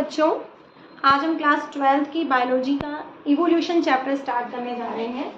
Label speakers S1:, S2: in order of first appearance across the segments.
S1: बच्चों, आज हम क्लास 12th की बायोलॉजी का इवोल्यूशन चैप्टर स्टार्ट करने जा रहे हैं।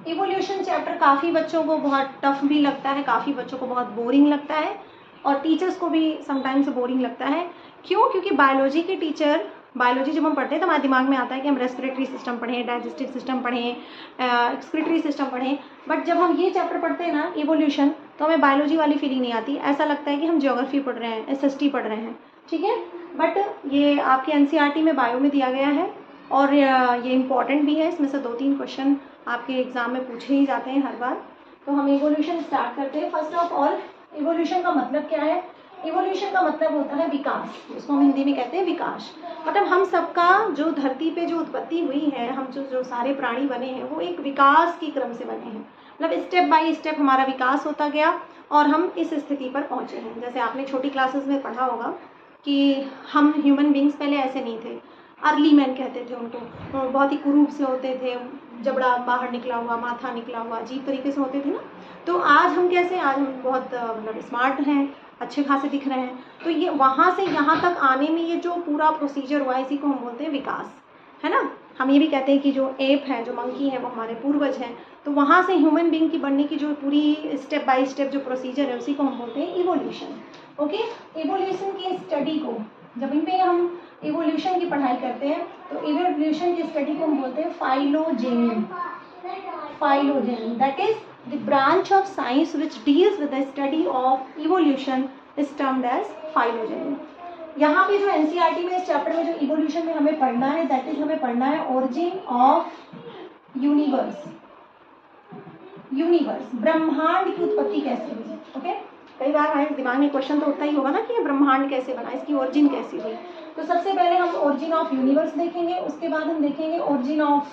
S1: इवोल्यूशन चैप्टर काफ़ी बच्चों को बहुत टफ भी लगता है, काफ़ी बच्चों को बहुत बोरिंग लगता है और टीचर्स को भी समटाइम्स बोरिंग लगता है। क्यों? क्योंकि बायोलॉजी के टीचर, बायोलॉजी जब हम पढ़ते हैं तो हमारे दिमाग में आता है कि हम रेस्पिरेटरी सिस्टम पढ़ें, डाइजेस्टिव सिस्टम पढ़ें, एक्सक्रीटरी सिस्टम पढ़ें, बट जब हम ये चैप्टर पढ़ते हैं ना इवोल्यूशन, तो हमें बायोलॉजी वाली फीलिंग नहीं आती। ऐसा लगता है कि हम ज्योग्राफी पढ़ रहे हैं, एसएसटी पढ़ रहे हैं, ठीक है। बट ये आपके एनसीईआरटी में बायो में दिया गया है और ये इम्पॉर्टेंट भी है। इसमें से 2-3 क्वेश्चन आपके एग्जाम में पूछे ही जाते हैं हर बार। तो हम इवोल्यूशन स्टार्ट करते हैं। फर्स्ट ऑफ ऑल, इवोल्यूशन का मतलब क्या है? इवोल्यूशन का मतलब होता है विकास, जिसको हम हिंदी में कहते हैं विकास। मतलब हम सबका जो धरती पे जो उत्पत्ति हुई है, हम जो सारे प्राणी बने हैं वो एक विकास की क्रम से बने हैं। मतलब स्टेप बाय स्टेप हमारा विकास होता गया और हम इस स्थिति पर पहुंचे हैं। जैसे आपने छोटी क्लासेस में पढ़ा होगा कि हम ह्यूमन बींग्स पहले ऐसे नहीं थे, अर्ली मैन कहते थे उनको, बहुत ही कुरूप से होते थे, जबड़ा बाहर निकला हुआ, माथा निकला हुआ, अजीब तरीके से होते थे ना। तो आज हम कैसे, आज हम बहुत मतलब स्मार्ट हैं, अच्छे खासे दिख रहे हैं। तो ये वहाँ से यहाँ तक आने में ये जो पूरा प्रोसीजर हुआ, इसी को हम बोलते हैं विकास, है ना। हम ये भी कहते हैं कि जो एप है, जो मंकी है, वो हमारे पूर्वज हैं। तो वहाँ से ह्यूमन बींग की बनने की जो पूरी स्टेप बाय स्टेप जो प्रोसीजर है, उसी को हम बोलते हैं इवोल्यूशन। ओके, इवोल्यूशन की स्टडी को, जब इन पे हम इवोल्यूशन की पढ़ाई करते हैं तो इवोल्यूशन की स्टडी को हम बोलते हैं phylogeny. Phylogeny, that is the branch of science which deals with the study of evolution is termed as phylogeny. यहाँ पे जो एनसीईआरटी में इस चैप्टर में जो इवोल्यूशन में हमें पढ़ना है, दैट इज हमें पढ़ना है ओरिजिन ऑफ यूनिवर्स। यूनिवर्स, ब्रह्मांड की उत्पत्ति कैसे हुई। ओके, कई बार हमारे दिमाग में क्वेश्चन तो उठता ही होगा ना कि ब्रह्मांड कैसे बना, इसकी ओरिजिन कैसी हुई। तो सबसे पहले हम ओरिजिन ऑफ यूनिवर्स देखेंगे, उसके बाद हम देखेंगे ओरिजिन ऑफ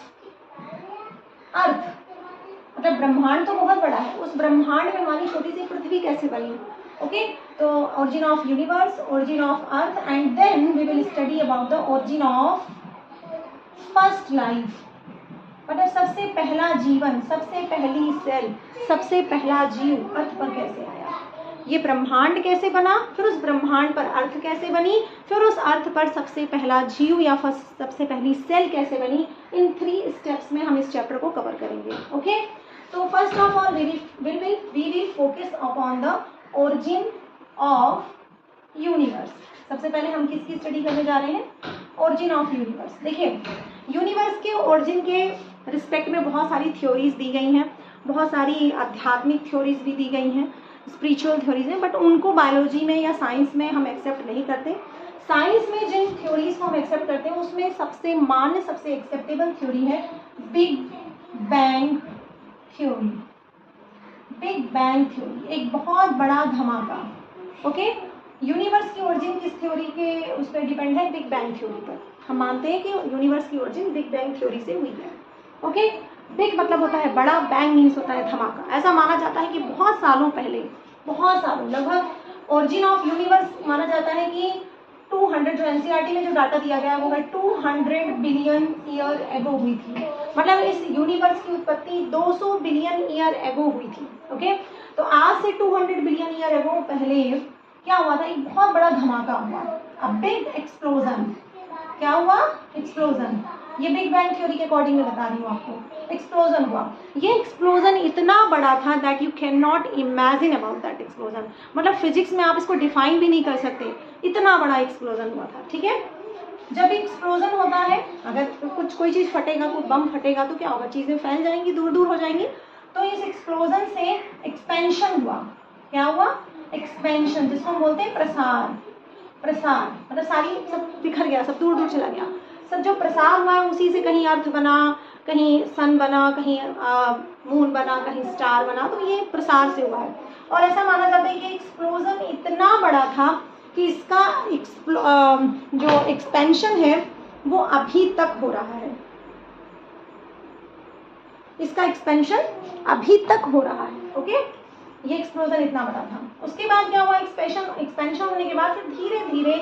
S1: अर्थ। मतलब ब्रह्मांड तो बहुत बड़ा है, उस ब्रह्मांड में हमारी छोटी सी पृथ्वी कैसे बनी। ओके, तो origin of universe, origin of earth, and then we will study about the origin of first life. मतलब सबसे पहला जीवन, सबसे पहली सेल, सबसे पहला जीव अर्थ पर कैसे आया, ये ब्रह्मांड कैसे बना, फिर उस ब्रह्मांड पर अर्थ कैसे बनी, फिर उस अर्थ पर सबसे पहला जीव या सबसे पहली सेल कैसे बनी। इन 3 स्टेप्स में हम इस चैप्टर को कवर करेंगे। ओके, तो first of all we will focus upon the origin of universe. सबसे पहले हम किसकी स्टडी करने जा रहे हैं? Origin of universe. देखिए, यूनिवर्स के ओरिजिन के रिस्पेक्ट में बहुत सारी थ्योरीज दी गई हैं, बहुत सारी आध्यात्मिक थ्योरीज भी दी गई हैं, स्पिरिचुअल थ्योरीज हैं, बट उनको बायोलॉजी में या साइंस में हम एक्सेप्ट नहीं करते। साइंस में जिन थ्योरीज को हम एक्सेप्ट करते हैं उसमें सबसे मान्य, सबसे एक्सेप्टेबल थ्योरी है big bang theory. Big bang theory, एक बहुत बड़ा धमाका। ओके, यूनिवर्स की ओरिजिन किस थ्योरी के उस पर डिपेंड है? बिग बैंग थ्योरी पर। हम मानते हैं कि यूनिवर्स की ओरिजिन बिग बैंग थ्योरी से हुई है। ओके, बिग मतलब होता है बड़ा, बैंग मीन्स होता है धमाका। ऐसा माना जाता है कि बहुत सालों पहले, बहुत सालों, लगभग ओरिजिन ऑफ यूनिवर्स माना जाता है कि 200, जो एनसीईआरटी में जो डाटा दिया गया है वो है 200 बिलियन ईयर एगो हुई थी। मतलब इस यूनिवर्स की उत्पत्ति 200 बिलियन ईयर एगो हुई थी। ओके, तो आज से 200 बिलियन ईयर एगो पहले क्या हुआ था? एक बहुत बड़ा धमाका हुआ, अ बिग एक्सप्लोजन। क्या हुआ? एक्सप्लोजन। ये बिग बैंग थ्योरी के अकॉर्डिंग मैं बता रही हूँ आपको। एक्सप्लोजन हुआ, ये एक्सप्लोजन इतना बड़ा था that you can not imagine about that explosion. मतलब फिजिक्स में आप इसको डिफाइन भी नहीं कर सकते, इतना बड़ा एक्सप्लोजन हुआ था। ठीक है, जब एक्सप्लोजन होता है, अगर कोई चीज़ फटेगा, कोई बम फटेगा तो क्या होगा? चीज़ें फैल जाएंगी, दूर दूर हो जाएंगी। तो इस एक्सप्लोजन से एक्सपेंशन हुआ। क्या हुआ? एक्सपेंशन, जिसको हम बोलते हैं प्रसार। प्रसार मतलब सारी सब बिखर गया, सब दूर दूर चला गया। सब जो प्रसार हुआ है उसी से कहीं अर्थ बना, कहीं सन बना, कहीं मून बना, कहीं स्टार बना। तो ये प्रसार से हुआ है। और ऐसा माना जाता है कि एक्सप्लोजन इतना बड़ा था कि इसका जो एक्सपेंशन है वो अभी तक हो रहा है। इसका एक्सपेंशन अभी तक हो रहा है। ओके, ये एक्सप्लोजन इतना बड़ा था। उसके बाद क्या हुआ? एक्सपेंशन होने के बाद फिर धीरे धीरे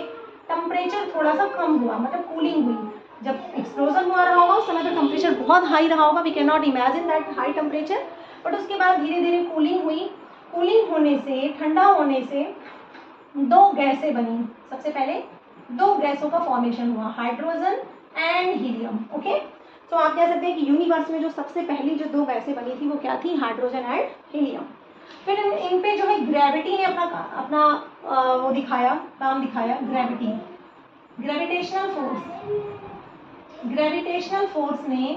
S1: टेम्परेचर थोड़ा सा कम हुआ, मतलब कूलिंग हुई। जब एक्सप्लोजन हुआ रहा होगा उस समय तो टेम्परेचर बहुत हाई रहा होगा, we can not imagine that high temperature, but उसके बाद धीरे धीरे कूलिंग हुई कूलिंग होने से, ठंडा होने से दो गैसें बनी। सबसे पहले दो गैसों का फॉर्मेशन हुआ, हाइड्रोजन एंड हीलियम। ओके, तो आप कह सकते हैं कि यूनिवर्स में जो सबसे पहली जो दो गैसें बनी थी वो क्या थी, हाइड्रोजन एंड हीलियम। फिर इन पे जो है ग्रेविटी ने अपना वो दिखाया, काम दिखाया, ग्रेविटी, ग्रेविटेशनल फोर्स ने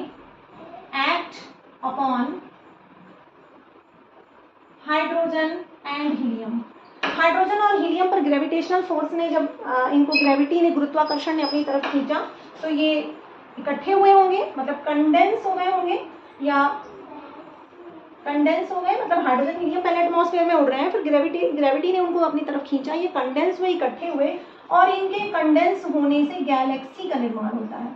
S1: act upon hydrogen and helium. Hydrogen और हीलियम पर ग्रेविटेशनल फोर्स ने जब इनको, ग्रेविटी ने, गुरुत्वाकर्षण ने अपनी तरफ खींचा तो ये इकट्ठे हुए होंगे, मतलब कंडेंस हो गए होंगे, या कंडेंस हो गए, मतलब हाइड्रोजन हीलियम पहले एटमॉस्फेयर में उड़ रहे हैं, फिर ग्रेविटी ने उनको अपनी तरफ खींचा, ये कंडेंस हुए, इकट्ठे हुए, और इनके कंडेंस होने से गैलेक्सी का निर्माण होता है।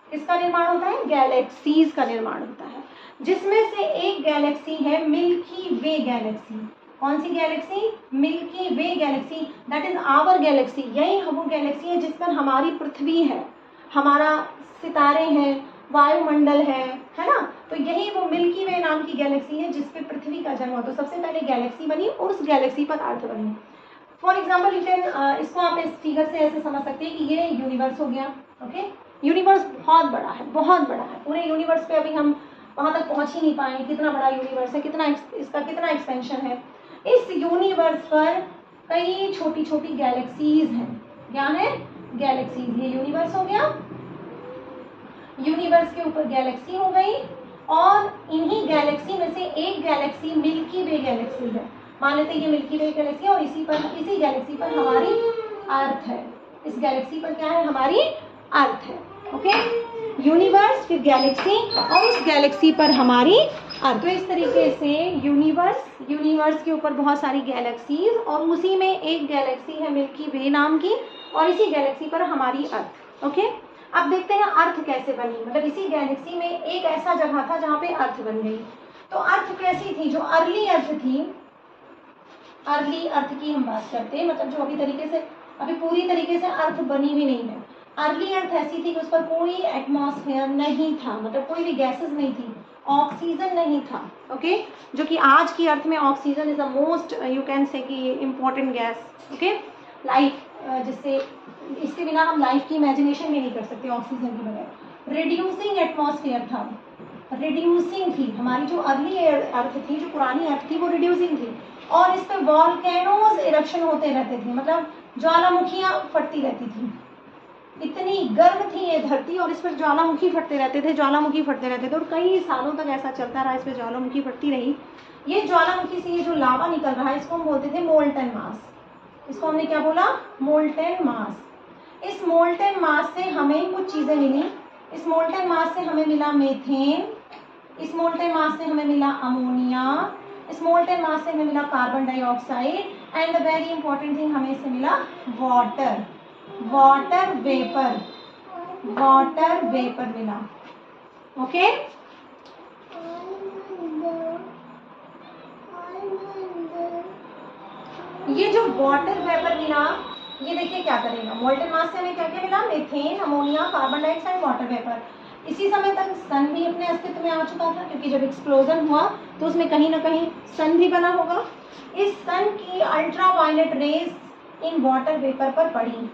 S1: किसका निर्माण होता है, गैलेक्सीज का निर्माण होता है, जिसमें से एक गैलेक्सी है मिल्की वे गैलेक्सी। कौन सी galaxy, Milky Way galaxy, that is our galaxy. यही वो गैलेक्सी है जिस पर हमारी पृथ्वी है, हमारा सितारे हैं, वायुमंडल है ना। तो यही वो मिल्की वे नाम की गैलेक्सी है जिस पे पृथ्वी का जन्म हुआ। तो सबसे पहले गैलेक्सी बनी और उस गैलेक्सी पर अर्थ बनी। फॉर एग्जाम्पल यू कैन, इसको आप इस फिगर से ऐसे समझ सकते हैं कि ये यूनिवर्स हो गया। ओके, यूनिवर्स बहुत बड़ा है, बहुत बड़ा है। पूरे यूनिवर्स पे अभी हम वहां तक पहुंच ही नहीं पाए, कितना बड़ा यूनिवर्स है, कितना इसका कितना एक्सपेंशन है। इस यूनिवर्स पर कई छोटी छोटी गैलेक्सीज हैं। क्या है, गैलेक्सीज। ये यूनिवर्स हो गया, यूनिवर्स के ऊपर गैलेक्सी हो गई, और इन्हीं गैलेक्सी में से एक गैलेक्सी मिल्की वे गैलेक्सी है। मान लेते हैं ये मिल्की वे गैलेक्सी है और इसी गैलेक्सी पर हमारी अर्थ है। इस गैलेक्सी पर क्या है, हमारी अर्थ है। ओके, यूनिवर्स, फिर गैलेक्सी, और उस गैलेक्सी पर हमारी अर्थ। तो इस तरीके से यूनिवर्स के ऊपर बहुत सारी गैलेक्सीज, और उसी में एक गैलेक्सी है मिल्की वे नाम की, और इसी गैलेक्सी पर हमारी अर्थ। ओके, अब देखते हैं अर्थ कैसे बनी। मतलब इसी गैलेक्सी में एक ऐसा जगह था जहाँ पे अर्थ बन गई। तो अर्थ कैसी थी, जो अर्ली अर्थ थी, अर्ली अर्थ की हम बात करते हैं, मतलब जो अभी पूरी तरीके से अर्थ बनी भी नहीं है। अर्ली अर्थ ऐसी थी कि उस पर कोई एटमॉस्फेयर नहीं था, मतलब कोई भी गैसेस नहीं थी, ऑक्सीजन नहीं था। ओके, जो कि आज की अर्थ में oxygen is the most, you can say कि इम्पोर्टेंट गैस। ओके, लाइफ, जिससे इसके बिना हम लाइफ की इमेजिनेशन भी नहीं कर सकते ऑक्सीजन के बगैर। रिड्यूसिंग एटमॉस्फेयर था, रिड्यूसिंग थी हमारी जो अर्ली अर्थ थी, जो पुरानी अर्थ थी, वो रिड्यूसिंग थी, और इस पे वॉल्केनोज इरप्शन होते रहते थे, मतलब ज्वालामुखियां फटती रहती थी। इतनी गर्म थी ये धरती, और इस पर ज्वालामुखी फटते रहते थे, और कई सालों तक ऐसा चलता रहा, इस पर ज्वालामुखी फटती रही। ये ज्वालामुखी से ये जो लावा निकल रहा है, इसको हम बोलते थे मोल्टन मास। इसको हमने क्या बोला, मोल्टन मास। इस मोल्टन मास से हमें कुछ चीजें मिली। इस मोल्टन मास से हमें मिला मीथेन, इस मोल्टन मास से हमें मिला अमोनिया, इस मोल्टन मास से हमें मिला carbon dioxide, and the very important thing, हमें इससे मिला वाटर, वाटर वेपर मिला। ओके, ये जो वाटर वेपर मिला, ये देखिए क्या करेगा, मोल्टन मास से हमें क्या क्या मिला, methane, ammonia, carbon dioxide, water vapour. इसी समय तक सन भी अपने अस्तित्व में आ चुका था, क्योंकि जब एक्सप्लोजन हुआ तो उसमें कहीं ना कहीं सन भी बना होगा। इस सन की ultraviolet rays in water vapour पर पड़ी।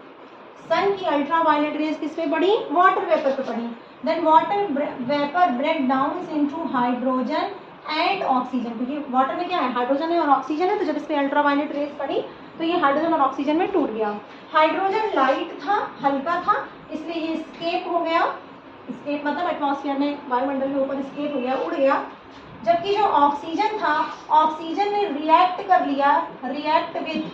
S1: सन की अल्ट्रावायलेट रेज किस पे पड़ी, वाटर वेपर पे पड़ी। Then water vapour break down into hydrogen and oxygen, क्योंकि वाटर में क्या है, हाइड्रोजन है और ऑक्सीजन है, तो जब इस पे अल्ट्रावायलेट रेज पड़ी तो ये हाइड्रोजन और ऑक्सीजन में टूट गया। हाइड्रोजन लाइट था, हल्का था, इसलिए ये स्केप हो गया। स्केप मतलब एटमॉस्फेयर में, वायुमंडल में ऊपर स्केप हो गया, उड़ गया। जबकि जो ऑक्सीजन था, ऑक्सीजन ने रिएक्ट कर लिया, रिएक्ट विद,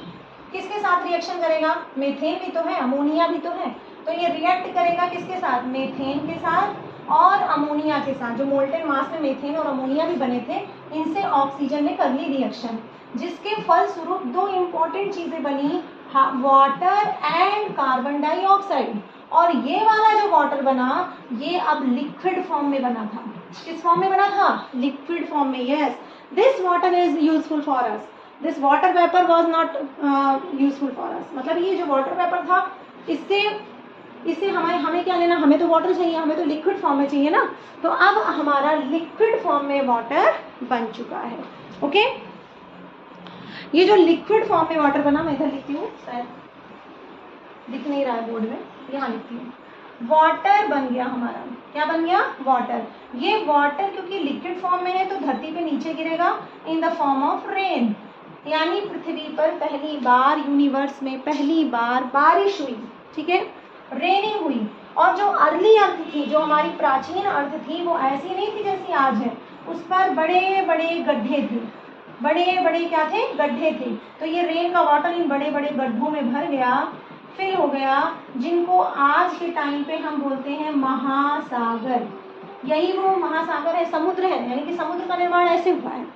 S1: किसके साथ रिएक्शन करेगा, मीथेन भी तो है, अमोनिया भी तो है, तो ये रिएक्ट करेगा किसके साथ, मीथेन के साथ और अमोनिया के साथ। जो मोल्टेन मास में मीथेन और अमोनिया भी बने थे, इनसे ऑक्सीजन ने कर ली रिएक्शन, जिसके फलस्वरूप दो इंपॉर्टेंट चीजें बनी, वाटर एंड कार्बन डाइऑक्साइड। और ये वाला जो वाटर बना, ये अब लिक्विड फॉर्म में बना था। किस फॉर्म में बना था, लिक्विड फॉर्म में। Yes, this water is useful for us, this water vapour was not useful for us. मतलब ये जो वाटर वेपर था, इससे हमें क्या लेना, हमें तो वाटर चाहिए, हमें तो लिक्विड फॉर्म में चाहिए ना। तो अब हमारा लिक्विड फॉर्म में वाटर बन चुका है। ओके, ये जो लिक्विड फॉर्म में वाटर बना, मैं इधर लिखती हूँ, शायद दिख नहीं रहा है बोर्ड में, यहाँ लिखती हूँ, वाटर बन गया हमारा। क्या बन गया? वाटर। ये वाटर क्योंकि लिक्विड फॉर्म में है तो धरती पे नीचे गिरेगा in the form of rain, यानी पृथ्वी पर पहली बार, यूनिवर्स में पहली बार बारिश हुई, ठीक है, रेनिंग हुई। और जो अर्ली अर्थ थी, जो हमारी प्राचीन अर्थ थी, वो ऐसी नहीं थी जैसी आज है, उस पर बड़े बड़े गड्ढे थे, बड़े बड़े क्या थे? गड्ढे थे। तो ये रेन का वाटर इन बड़े बड़े गड्ढों में भर गया, फिल हो गया, जिनको आज के टाइम पे हम बोलते हैं महासागर। यही वो महासागर है, समुद्र है, यानी कि समुद्र का निर्माण ऐसे हुआ है।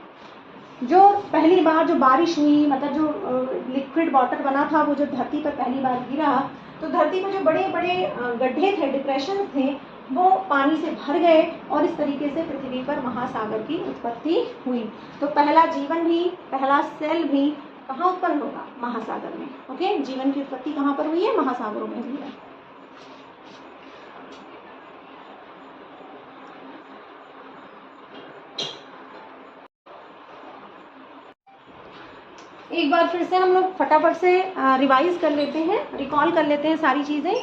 S1: जो पहली बार जो बारिश हुई, मतलब जो लिक्विड वाटर बना था, वो जो धरती पर पहली बार गिरा, तो धरती में जो बड़े बड़े गड्ढे थे, डिप्रेशन थे, वो पानी से भर गए और इस तरीके से पृथ्वी पर महासागर की उत्पत्ति हुई। तो पहला जीवन भी, पहला सेल भी कहाँ उत्पन्न होगा? महासागर में। ओके, जीवन की उत्पत्ति कहाँ पर हुई है? महासागरों में हुई है। एक बार फिर से हम लोग फटाफट से रिवाइज कर लेते हैं, रिकॉल कर लेते हैं सारी चीज़ें।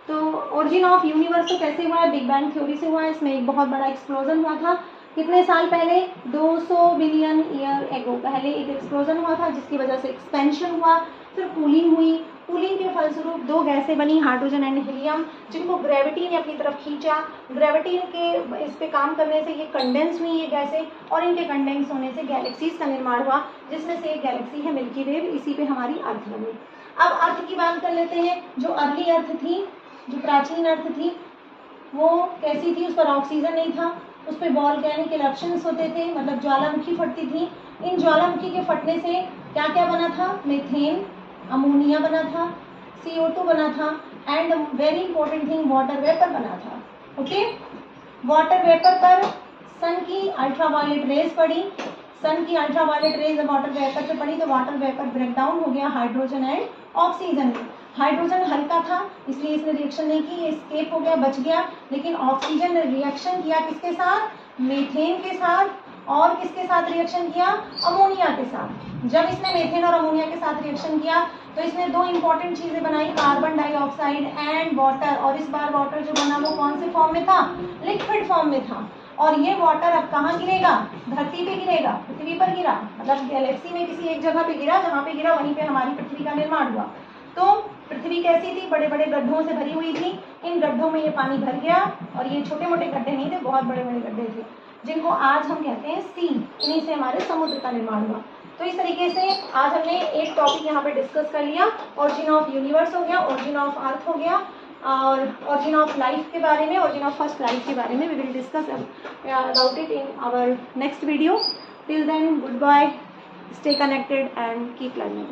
S1: तो ओरिजिन ऑफ यूनिवर्स तो कैसे हुआ है? बिग बैंग थ्योरी से हुआ है। इसमें एक बहुत बड़ा एक्सप्लोजन हुआ था। कितने साल पहले? 200 बिलियन ईयर एगो पहले एक एक्सप्लोजन हुआ था, जिसकी वजह से एक्सपेंशन हुआ, फिर कूलिंग हुई। कूलिंग के फलस्वरूप दो गैसें बनी, हाइड्रोजन एंड हीलियम, जिनको ग्रेविटी ने अपनी तरफ खींचा। ग्रेविटी के इस पे काम करने से ये कंडेंस हुई ये गैसें, और इनके कंडेंस होने से गैलेक्सीज का निर्माण हुआ, जिसमें से एक गैलेक्सी है मिल्की वे। इसी पे हमारी अर्थ बनी। अब अर्थ की बात कर लेते हैं। जो अर्ली अर्थ थी, जो प्राचीन अर्थ थी, वो कैसी थी? उस पर ऑक्सीजन नहीं था, उस पर वॉल्केनिक इरप्शंस होते थे, मतलब ज्वालामुखी फटती थी। इन ज्वालामुखी के फटने से क्या क्या बना था? मीथेन, अमोनिया बना था, CO2 बना था, and very important thing, water vapour बना था। ओके, वाटर वेपर पर सन की अल्ट्रावायलेट रेज पड़ी। सन की अल्ट्रावायलेट रेज जब वाटर वेपर पे पड़ी तो वाटर वेपर ब्रेक डाउन हो गया हाइड्रोजन एंड ऑक्सीजन में। हाइड्रोजन हल्का था, इसलिए इसने रिएक्शन नहीं की, ये एस्केप हो गया, बच गया। लेकिन ऑक्सीजन ने रिएक्शन किया किसके साथ? मीथेन के साथ। और किसके साथ रिएक्शन किया? अमोनिया के साथ। जब इसने मीथेन और अमोनिया के साथ रिएक्शन किया तो इसने दो इंपॉर्टेंट चीजें बनाई, कार्बन डाइऑक्साइड एंड वाटर। और इस बार वाटर जो बना वो कौन से फॉर्म में था? लिक्विड फॉर्म में था। और ये वाटर अब कहाँ गिरेगा? धरती पे गिरेगा, पृथ्वी पर गिरा, मतलब गैलेक्सी में किसी एक जगह पे गिरा, जहाँ पे गिरा वहीं पे हमारी पृथ्वी का निर्माण हुआ। तो पृथ्वी कैसी थी? बड़े बड़े गड्ढों से भरी हुई थी। इन गड्ढों में ये पानी भर गया, और ये छोटे मोटे गड्ढे नहीं थे, बहुत बड़े बड़े गड्ढे थे, जिनको आज हम कहते हैं सी। इन्हीं से हमारे समुद्र का निर्माण हुआ। तो इस तरीके से आज हमने एक टॉपिक यहाँ पे डिस्कस कर लिया। ओरिजिन ऑफ यूनिवर्स हो गया, ओरिजिन ऑफ अर्थ हो गया, और ओरिजिन ऑफ लाइफ के बारे में, ओरिजिन ऑफ फर्स्ट लाइफ के बारे में we will discuss about it in our next video. Till then, good bye, stay connected and keep learning.